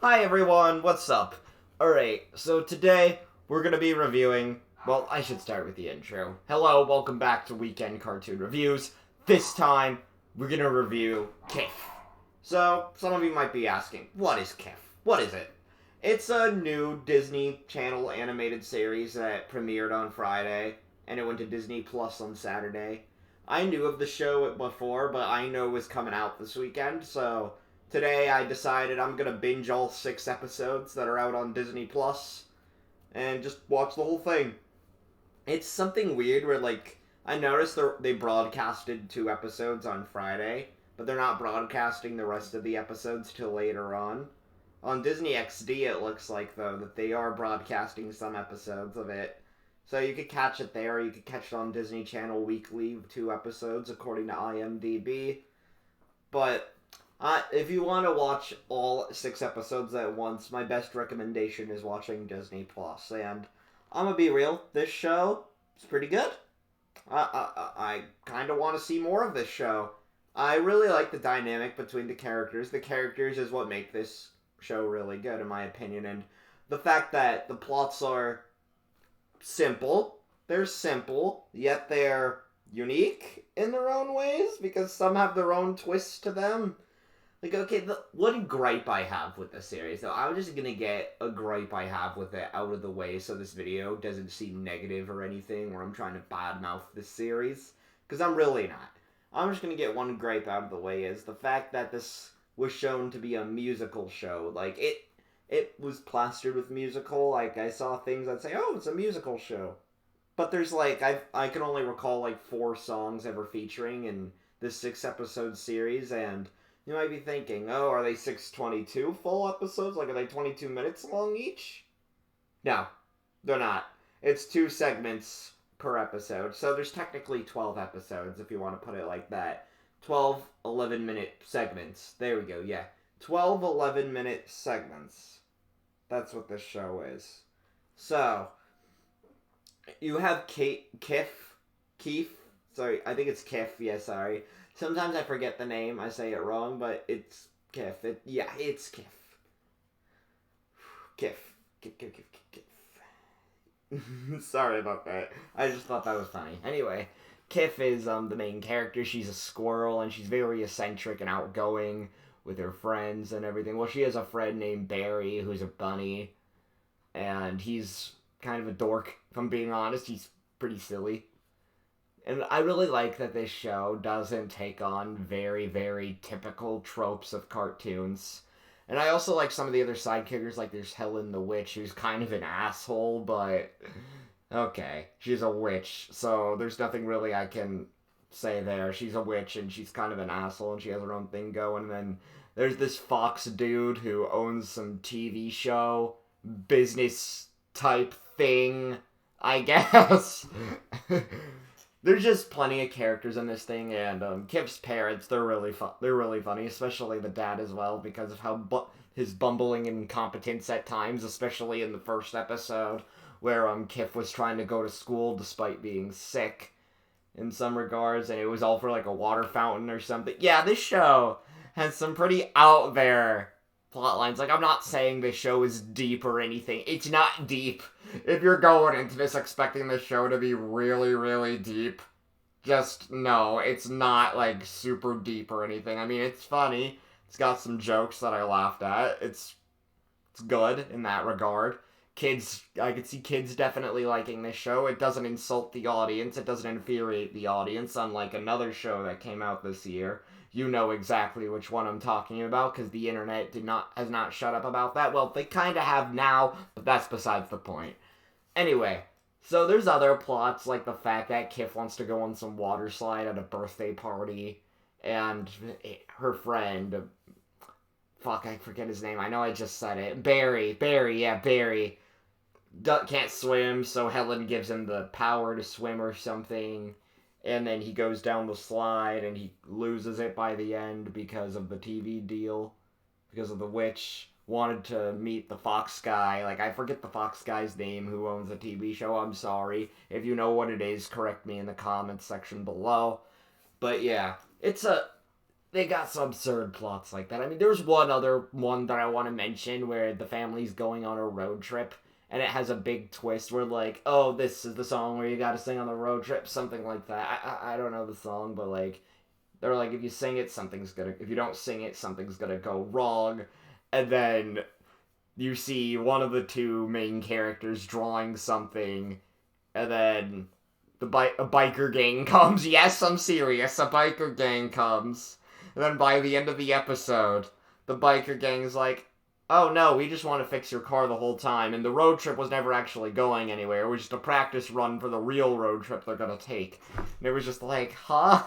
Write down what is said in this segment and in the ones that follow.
Hi everyone, what's up? Alright, so today we're going to be reviewing, well, I should start with the intro. Hello, welcome back to Weekend Cartoon Reviews. This time, we're going to review Kiff. So, some of you might be asking, what is Kiff? What is it? It's a new Disney Channel animated series that premiered on Friday, and it went to Disney Plus on Saturday. I knew of the show before, but I know it was coming out this weekend, so today I decided I'm gonna binge all 6 episodes that are out on Disney Plus and just watch the whole thing. It's something weird where, like, I noticed they broadcasted 2 episodes on Friday, but they're not broadcasting the rest of the episodes till later on. On Disney XD, it looks like, though, that they are broadcasting some episodes of it. So you could catch it there, you could catch it on Disney Channel weekly, 2 episodes, according to IMDb. But if you want to watch all 6 episodes at once, my best recommendation is watching Disney Plus. And I'm gonna be real, this show is pretty good. I kind of want to see more of this show. I really like the dynamic between the characters. The characters is what make this show really good, in my opinion. And the fact that the plots are simple. They're simple, yet they're unique in their own ways, because some have their own twists to them. Like, okay, one gripe I have with this series, though, I'm just gonna get a gripe I have with it out of the way so this video doesn't seem negative or anything, or I'm trying to badmouth this series, because I'm really not. I'm just gonna get one gripe out of the way, is the fact that this was shown to be a musical show. Like, it was plastered with musical. Like, I saw things that say, oh, it's a musical show. But there's, like, I can only recall, like, 4 songs ever featuring in this 6-episode series, and you might be thinking, oh, are they 622 full episodes? Like, are they 22 minutes long each? No, they're not. It's 2 segments per episode, so there's technically 12 episodes, if you want to put it like that. 12 11-minute segments. There we go, yeah. 12 11-minute segments. That's what this show is. So, you have Kiff. Sorry, I think it's Kiff, yeah, sorry. Sometimes I forget the name, I say it wrong, but it's Kiff. It's Kiff. Kiff. Sorry about that. I just thought that was funny. Anyway, Kiff is the main character. She's a squirrel, and she's very eccentric and outgoing with her friends and everything. Well, she has a friend named Barry, who's a bunny, and he's kind of a dork, if I'm being honest. He's pretty silly. And I really like that this show doesn't take on very, very typical tropes of cartoons. And I also like some of the other side characters, like there's Helen the Witch, who's kind of an asshole, but okay, she's a witch, so there's nothing really I can say there. She's a witch, and she's kind of an asshole, and she has her own thing going. And then there's this Fox dude who owns some TV show, business type thing, I guess. There's just plenty of characters in this thing, and Kip's parents, they're really funny, especially the dad as well, because of how his bumbling incompetence at times, especially in the first episode, where Kiff was trying to go to school despite being sick in some regards, and it was all for like a water fountain or something. Yeah, this show has some pretty out there plot lines. Like, I'm not saying this show is deep or anything. It's not deep. If you're going into this expecting the show to be really, really deep, just no, it's not, like, super deep or anything. I mean, it's funny. It's got some jokes that I laughed at. It's good in that regard. I could see kids definitely liking this show. It doesn't insult the audience. It doesn't infuriate the audience, unlike another show that came out this year. You know exactly which one I'm talking about, because the internet has not shut up about that. Well, they kind of have now, but that's besides the point. Anyway, so there's other plots, like the fact that Kiff wants to go on some water slide at a birthday party, and her friend, fuck, I forget his name. I know I just said it. Barry, can't swim, so Helen gives him the power to swim or something. And then he goes down the slide, and he loses it by the end because of the TV deal. Because of the witch wanted to meet the Fox guy. Like, I forget the Fox guy's name who owns the TV show. I'm sorry. If you know what it is, correct me in the comments section below. But yeah, it's a they got some absurd plots like that. I mean, there's one other one that I want to mention where the family's going on a road trip, and it has a big twist where, like, oh, this is the song where you gotta sing on the road trip, something like that. I don't know the song, but, like, they're like, if you sing it, if you don't sing it, something's gonna go wrong. And then you see one of the two main characters drawing something, and then a biker gang comes. Yes, I'm serious. A biker gang comes. And then by the end of the episode, the biker gang's like, oh no, we just want to fix your car the whole time. And the road trip was never actually going anywhere. It was just a practice run for the real road trip they're gonna take. And it was just like, huh?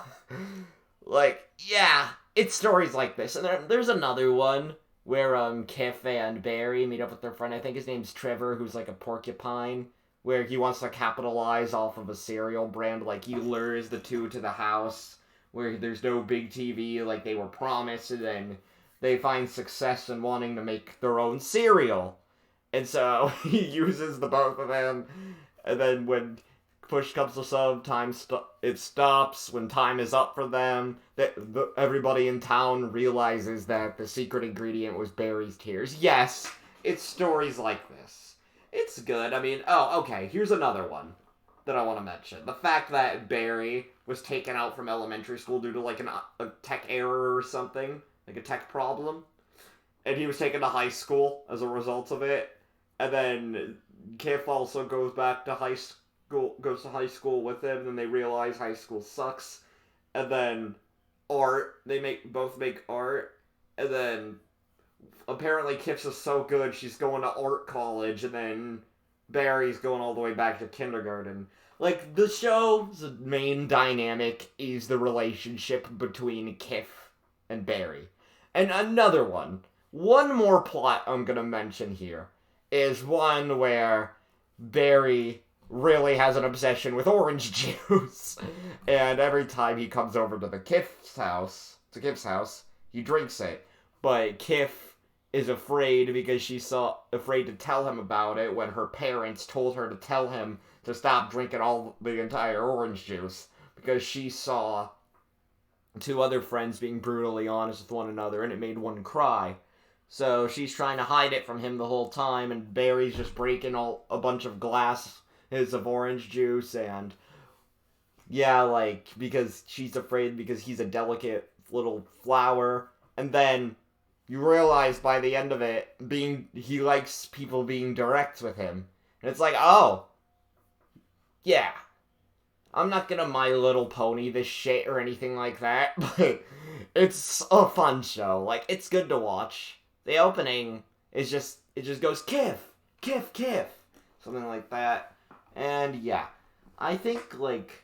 Like, yeah, it's stories like this. And there's another one where Kiff and Barry meet up with their friend. I think his name's Trevor, who's like a porcupine, where he wants to capitalize off of a cereal brand. Like, he lures the two to the house where there's no big TV like they were promised, and then they find success in wanting to make their own cereal. And so he uses the both of them, and then when push comes to shove, it stops. When time is up for them, everybody in town realizes that the secret ingredient was Barry's tears. Yes, it's stories like this. It's good. I mean, oh, okay, here's another one that I want to mention. The fact that Barry was taken out from elementary school due to, like, a tech error or something, like a tech problem, and he was taken to high school as a result of it, and then Kiff also goes to high school with him, and then they realize high school sucks, and then they both make art, and then apparently Kiff's is so good she's going to art college, and then Barry's going all the way back to kindergarten. Like, the show's main dynamic is the relationship between Kiff and Barry. And another one more plot I'm gonna mention here, is one where Barry really has an obsession with orange juice. And every time he comes over to Kiff's house, he drinks it. But Kiff is afraid because she's afraid to tell him about it when her parents told her to tell him to stop drinking the entire orange juice, because she saw two other friends being brutally honest with one another, and it made one cry. So she's trying to hide it from him the whole time, and Barry's just breaking a bunch of glasses of orange juice, and yeah, like, because she's afraid because he's a delicate little flower. And then you realize by the end of it, he likes people being direct with him. And it's like, oh, yeah, I'm not gonna My Little Pony this shit or anything like that, but it's a fun show. Like, it's good to watch. The opening is it just goes, Kiff, Kiff, Kiff, something like that. And yeah, I think, like,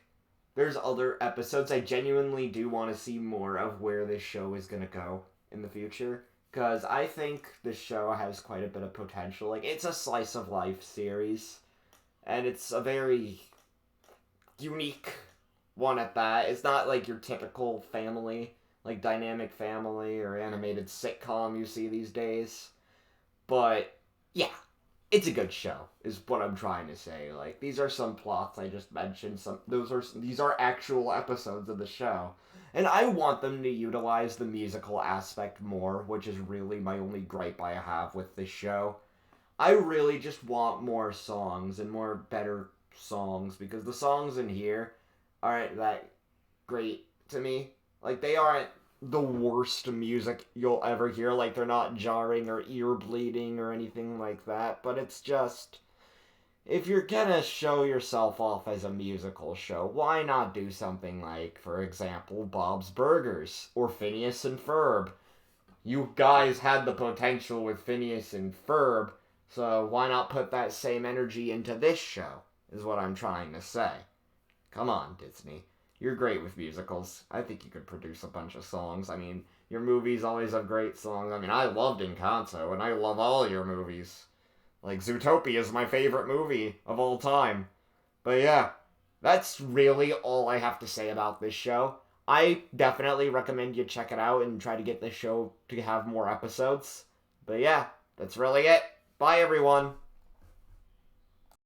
there's other episodes. I genuinely do want to see more of where this show is gonna go in the future, because I think this show has quite a bit of potential. Like, it's a slice of life series, and it's a very unique one at that. It's not like your typical family, like dynamic family or animated sitcom you see these days. But yeah, it's a good show, is what I'm trying to say. Like, these are some plots I just mentioned. These are actual episodes of the show. And I want them to utilize the musical aspect more, which is really my only gripe I have with this show. I really just want more songs and more better songs, because the songs in here aren't that great to me. Like, they aren't the worst music you'll ever hear. Like, they're not jarring or ear bleeding or anything like that, but it's just, if you're gonna show yourself off as a musical show, why not do something like, for example, Bob's Burgers or Phineas and Ferb? You guys had the potential with Phineas and Ferb, so why not put that same energy into this show, is what I'm trying to say. Come on, Disney. You're great with musicals. I think you could produce a bunch of songs. I mean, your movies always have great songs. I mean, I loved Encanto, and I love all your movies. Like, Zootopia is my favorite movie of all time. But yeah, that's really all I have to say about this show. I definitely recommend you check it out and try to get this show to have more episodes. But yeah, that's really it. Bye, everyone.